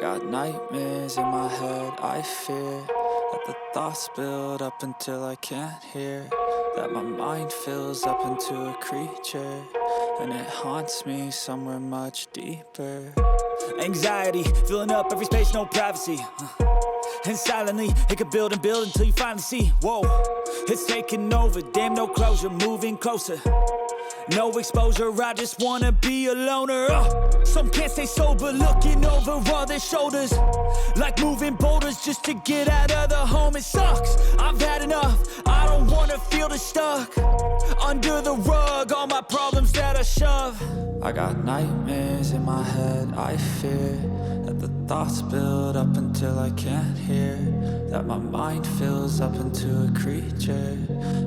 got nightmares in my head, I fear that the thoughts build up until I can't hear, that my mind fills up into a creature, and it haunts me somewhere much deeper. Anxiety, filling up every space, no privacy. And silently, it could build and build until you finally see, whoa, it's taking over, damn, no closure, moving closer. No exposure, I just wanna be a loner. Some can't stay sober, looking over all their shoulders, like moving boulders just to get out of the home. It sucks, I've had enough, I don't wanna feel the stuck under the rug, all my problems that I shove. I got nightmares in my head, I fear that the thoughts build up until I can't hear, that my mind fills up into a creature,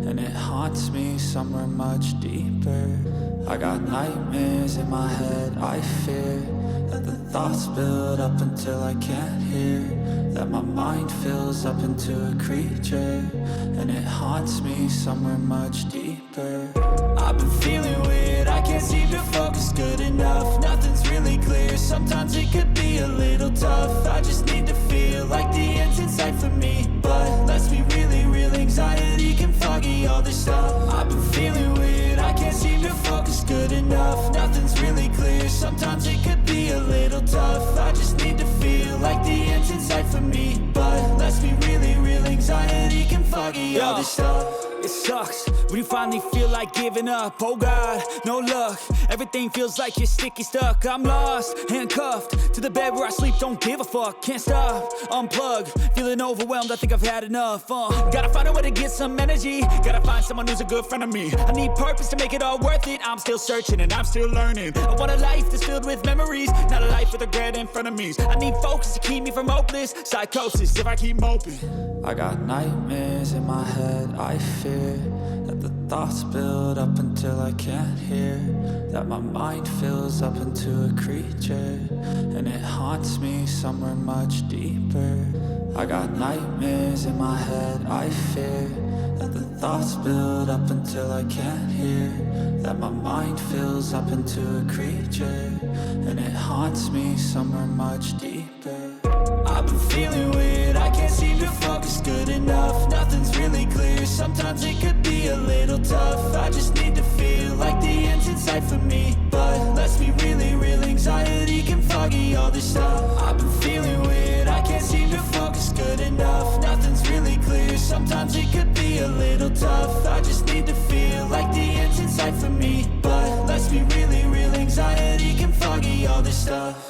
and it haunts me somewhere much deeper. I got nightmares in my head, I fear that the thoughts build up until I can't hear, that my mind fills up into a creature, and it haunts me somewhere much deeper. I've been feeling weird, I can't seem to focus good enough. Nothing's really clear, sometimes it could be a little tough. I just need to feel like the end's in sight for me, but let's be really real, anxiety can foggy all this stuff. I've been feeling weird, I can't seem to focus good enough. Nothing's really clear, sometimes it could be a little tough. I just need to feel like the end's in sight for me, but let's be really real, anxiety can foggy all this stuff. It sucks when you finally feel like giving up. Oh God, no luck, everything feels like you're sticky stuck. I'm lost, handcuffed to the bed where I sleep, don't give a fuck. Can't stop, unplug, feeling overwhelmed, I think I've had enough. Gotta find a way to get some energy, gotta find someone who's a good friend of me. I need purpose to make it all worth it, I'm still searching and I'm still learning. I want a life that's filled with memories, not a life with regret in front of me. I need focus to keep me from hopeless psychosis if I keep moping. I got nightmares in my head, I fear that the thoughts build up until I can't hear, that my mind fills up into a creature, and it haunts me somewhere much deeper. I got nightmares in my head, I fear that the thoughts build up until I can't hear, that my mind fills up into a creature, and it haunts me somewhere much deeper. I've been feeling weird, I can't seem to focus good enough. Nothing's really clear, sometimes it could be a little tough. I just need to feel like the end's in sight for me, but let's be really real, anxiety can foggy all this stuff. I've been feeling weird, I can't seem to focus good enough. Nothing's really clear, sometimes it could be a little tough. I just need to feel like the end's in sight for me, but let's be really real, anxiety can foggy all this stuff.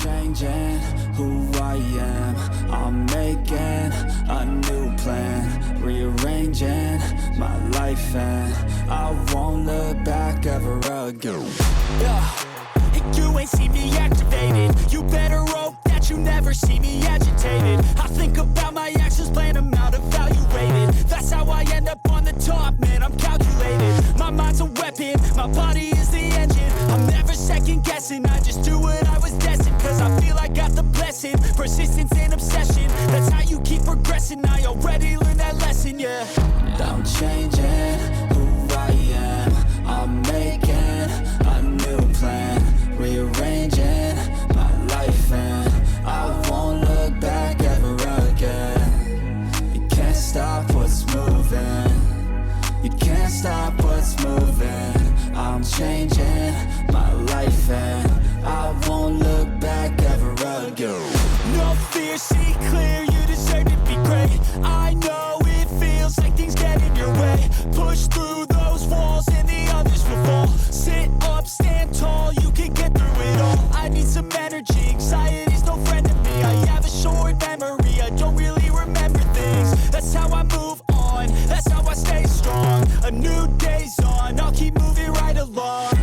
changing who I am. I'm making a new plan, rearranging my life, and I won't look back ever again. Yeah. You ain't see me activated. You better hope that you never see me agitated. I think about my actions, plan them out, evaluated. That's how I end up on the top, man, I'm calculated. My mind's a weapon, my body is the engine. I'm never second guessing, I just do what I was destined. Cause I feel I got the blessing, persistence and obsession. That's how you keep progressing, I already learned that lesson, yeah. I'm changing who I am. I'm making a new plan, rearranging my life, and I won't look back ever again. You can't stop what's moving. You can't stop what's moving. I'm changing my life, and I won't look back ever again. No fear, see clear, you deserve to be great. I know it feels like things get in your way. Push through those walls and the others will fall. Sit up, stand tall, you can get through it all. I need some energy, anxiety's no friend to me. I have a short memory, I don't really remember things. That's how I move on, that's how I stay strong. A new day's on, I'll keep moving right along.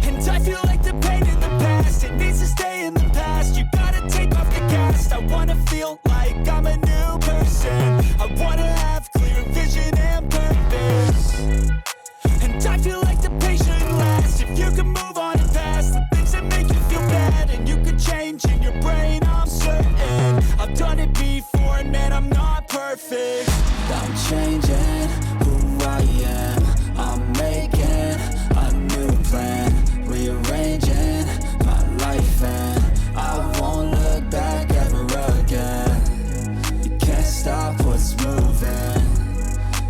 And I feel like the pain in the past, it needs to stay in the past. You gotta take off the cast. I wanna feel like I'm a new person. I wanna have clear vision and purpose. And I feel like the pain shouldn't last. If you can move on and past the things that make you feel bad, and you can change in your brain, I'm certain. I've done it before, and man, I'm not perfect. I'm changing who I am. I'm making a new plan, rearranging my life, and I won't look back ever again. You can't stop what's moving.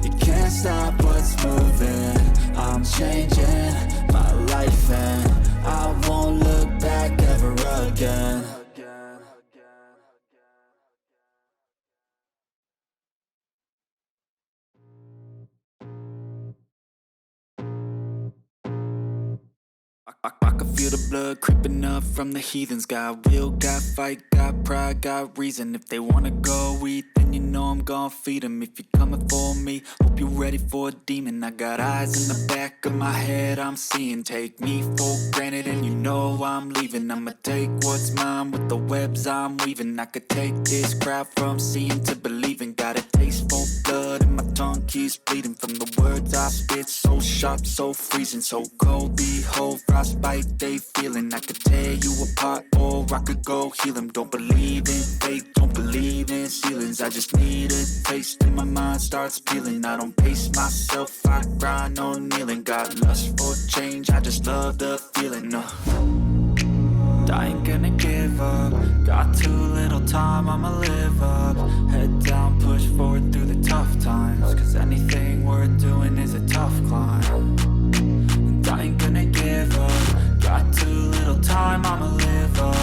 You can't stop what's moving. I'm changing my life, and I won't look back ever again. I can feel the blood creeping up from the heathens. Got will, got fight, got pride, got reason. If they wanna go eat, then you know I'm gon' feed them. If you're coming for me, hope you're ready for a demon. I got eyes in the back of my head, I'm seeing. Take me for granted and you know I'm leaving. I'ma take what's mine with the webs I'm weaving. I could take this crowd from seeing to believing. Got a taste for blood and my tongue keeps bleeding. From the words I spit, so sharp, so freezing. So cold, behold, frostbite they feeling. I could tear you apart or I could go heal them. Don't believe in fate, don't believe in ceilings. I just need a taste and my mind starts peeling. I don't pace myself, I grind on kneeling. Got lust for change, I just love the feeling. I ain't gonna give up. Got too little time, I'ma live up. Head down, push forward through the tough times. Cause anything worth doing is a tough climb. And I ain't gonna give up. Got too little time, I'ma live up.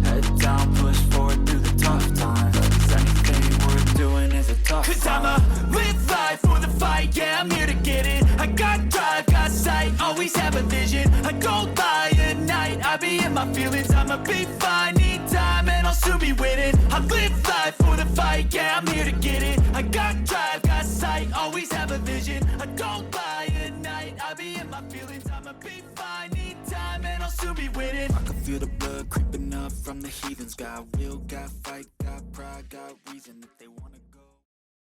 Head down, push forward through the tough times. Cause anything worth doing is a tough climb. Cause I'ma live life for the fight, yeah, I'm here to get it. I got drive, got sight, always have a vision. I go by at night, I be in my feelings. I'ma be fine, need time, and I'll soon be winning. I live life for the fight, yeah, I'm here to get it. I got drive, got sight, always have a vision. I go by at night, I be in my feelings. I'ma be fine, need time, and I'll soon be winning. I can feel the blood creeping up from the heathens. Got will, got fight, got pride, got reason. If they